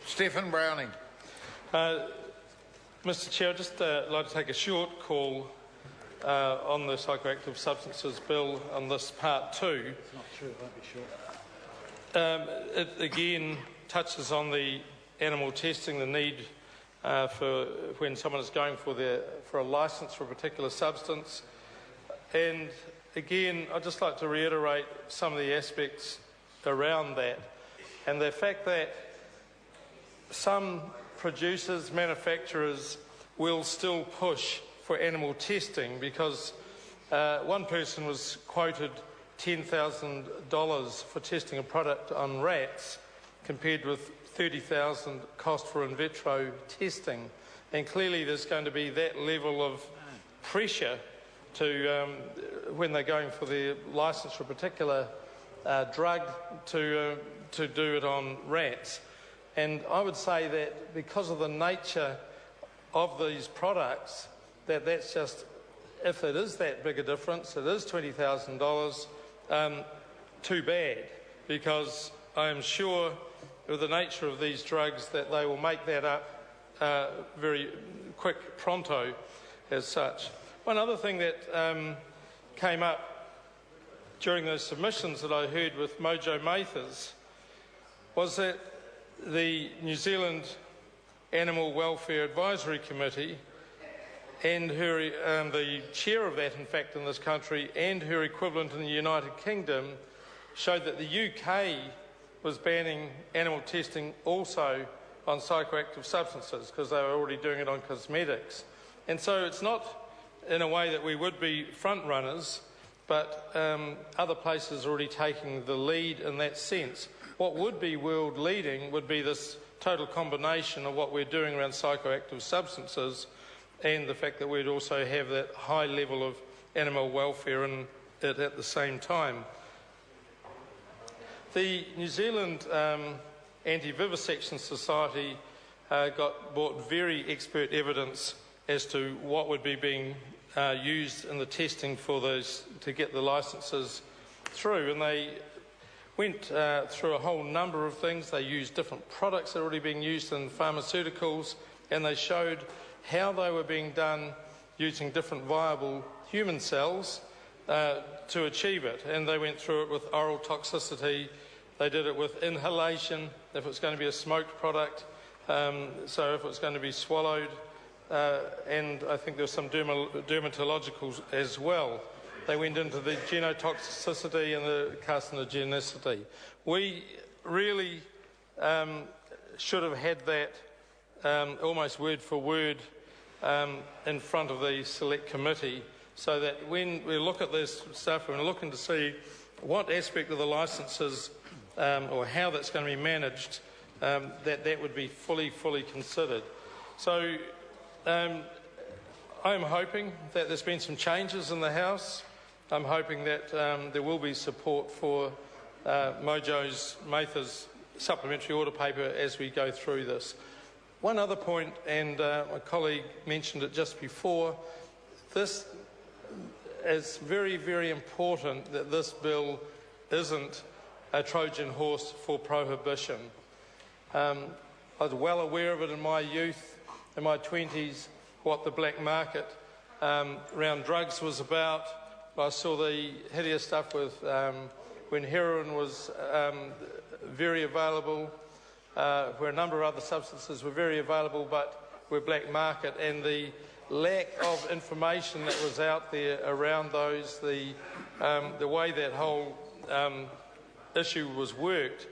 Stephen Browning. Mr Chair, I'd just like to take a short call on the Psychoactive Substances Bill on this Part 2. It's not true, it won't be short. It again touches on the animal testing, the need for when someone is going for a licence for a particular substance. And again, I'd just like to reiterate some of the aspects around that, and the fact that some producers, manufacturers will still push for animal testing because one person was quoted $10,000 for testing a product on rats compared with $30,000 cost for in vitro testing. And clearly there's going to be that level of pressure to, when they're going for their licence for a particular drug, to do it on rats. And I would say that because of the nature of these products, that's just, if it is that big a difference, it is $20,000, too bad, because I am sure with the nature of these drugs that they will make that up very quick, pronto, as such. One other thing that came up during those submissions that I heard with Mojo Mathers was that the New Zealand Animal Welfare Advisory Committee and the chair of that, in fact, in this country, and her equivalent in the United Kingdom showed that the UK was banning animal testing also on psychoactive substances because they were already doing it on cosmetics. And so it's not in a way that we would be front runners, but other places are already taking the lead in that sense. What would be world leading would be this total combination of what we're doing around psychoactive substances and the fact that we'd also have that high level of animal welfare in it at the same time. The New Zealand Anti-Vivisection Society brought very expert evidence as to what would be being used in the testing for those to get the licences through, and they went through a whole number of things. They used different products that are already being used in pharmaceuticals, and they showed how they were being done using different viable human cells to achieve it. And they went through it with oral toxicity, they did it with inhalation, if it's going to be a smoked product, so if it's going to be swallowed, and I think there's some dermatological as well. They went into the genotoxicity and the carcinogenicity. We really should have had that almost word for word in front of the select committee, so that when we look at this stuff and we're looking to see what aspect of the licences or how that's going to be managed, that would be fully considered. So I'm hoping that there's been some changes in the House. I'm hoping that there will be support for Mojo Mathers' supplementary order paper as we go through this. One other point, and my colleague mentioned it just before, this is very important that this bill isn't a Trojan horse for prohibition. I was well aware of it in my youth, in my 20s, what the black market around drugs was about. I saw the hideous stuff with when heroin was very available, where a number of other substances were very available but were black market, and the lack of information that was out there around those, the way that whole issue was worked.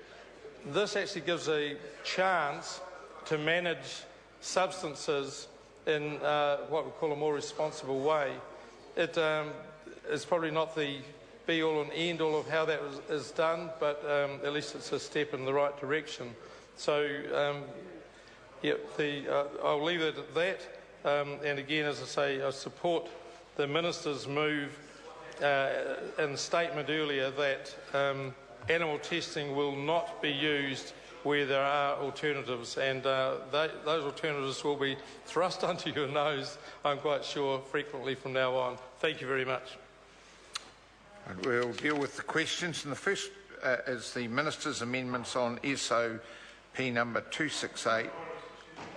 This actually gives a chance to manage substances in what we call a more responsible way. It is probably not the be-all and end-all of how that is done, but at least it's a step in the right direction. So, I'll leave it at that. And again, as I say, I support the Minister's move and the statement earlier that animal testing will not be used where there are alternatives, and those alternatives will be thrust onto your nose, I'm quite sure, frequently from now on. Thank you very much. And we'll deal with the questions, and the first is the Minister's amendments on SOP P number 268.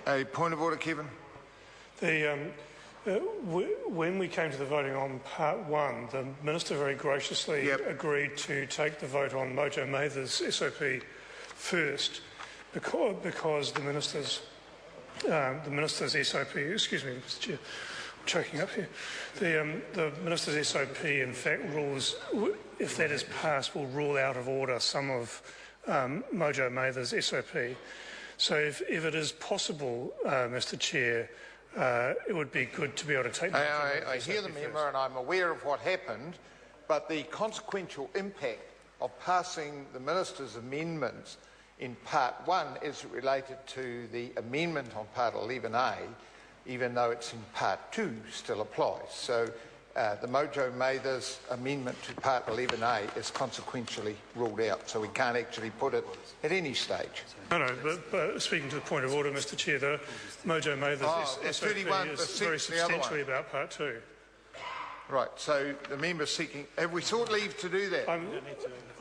A point of order, Kevin? When we came to the voting on part 1, the Minister very graciously agreed to take the vote on Mojo Mather's SOP first because the Minister's SOP, excuse me, Mr Chair, I'm choking up here. The Minister's SOP in fact rules, if that is passed, will rule out of order some of Mojo Mather's SOP. So if it is possible, Mr Chair, it would be good to be able to take that. I hear the member and I'm aware of what happened, but the consequential impact of passing the Minister's amendments in Part 1 is related to the amendment on Part 11A, even though it's in Part 2 still applies. So the Mojo Mather's amendment to Part 11A is consequentially ruled out, so we can't actually put it at any stage. No, but speaking to the point of order, Mr Chair, the Mojo Mather's SOP is very substantially about Part 2. Right, so the member's seeking... Have we sought leave to do that?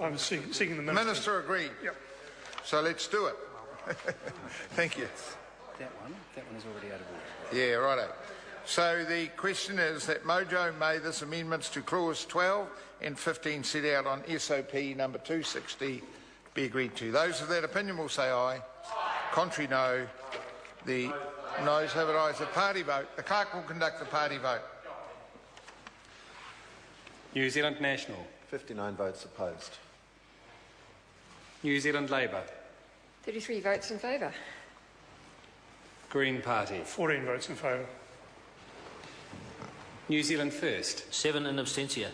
I'm seeking the Minister agreed? Yep. So let's do it. Thank you. That one is already out of order. Yeah, righto. So the question is that Mojo Mather's amendments to clause 12 and 15 set out on SOP number 260 be agreed to. Those of that opinion will say aye. Contrary, no. The noes have it, ayes. A party vote. The clerk will conduct the party vote. New Zealand National. 59 votes opposed. New Zealand Labour. 33 votes in favour. Green Party. 14 votes in favour. New Zealand First. 7 in absentia.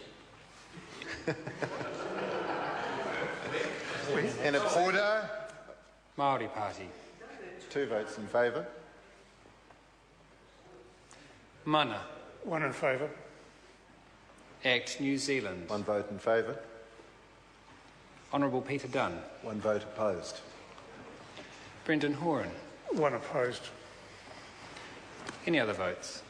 In order. Māori Party. 2 votes in favour. Mana. 1 in favour. Act New Zealand. 1 vote in favour. Honourable Peter Dunn. 1 vote opposed. Brendan Horan. 1 opposed. Any other votes?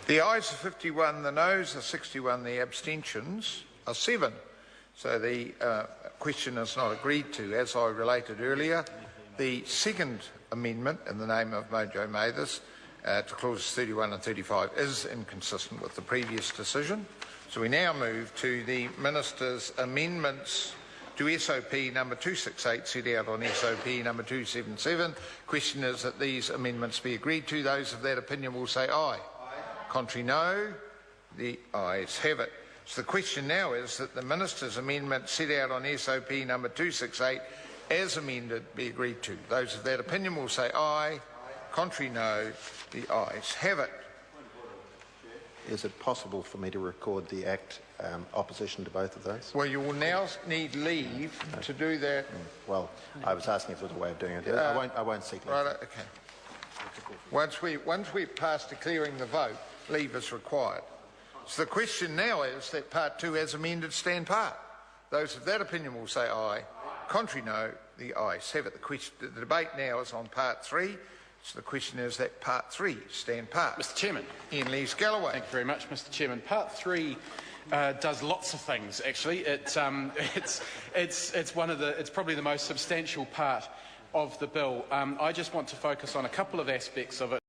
The ayes are 51, the noes are 61, the abstentions are 7. So the question is not agreed to. As I related earlier, the second amendment in the name of Mojo Mather's to clauses 31 and 35 is inconsistent with the previous decision. So we now move to the Minister's amendments to SOP number 268 set out on SOP number 277. Question is that these amendments be agreed to. Those of that opinion will say aye. Contrary, no. The ayes have it. So the question now is that the Minister's amendment set out on SOP number 268 as amended be agreed to. Those of that opinion will say aye. Contrary, no. The ayes have it. Is it possible for me to record the Act opposition to both of those? Well, you will now need leave to do that. Well, I was asking if there was a way of doing it. I won't seek leave. Right, okay. Once we've passed declaring the vote, leave is required. So the question now is that Part 2 as amended stand part. Those of that opinion will say aye. Contrary, no. The ayes have it. The debate now is on Part 3. So the question is that Part 3 stand part. Mr Chairman. Ian Lees-Galloway. Thank you very much, Mr Chairman. Part 3 does lots of things, actually. It's probably the most substantial part of the bill. I just want to focus on a couple of aspects of it.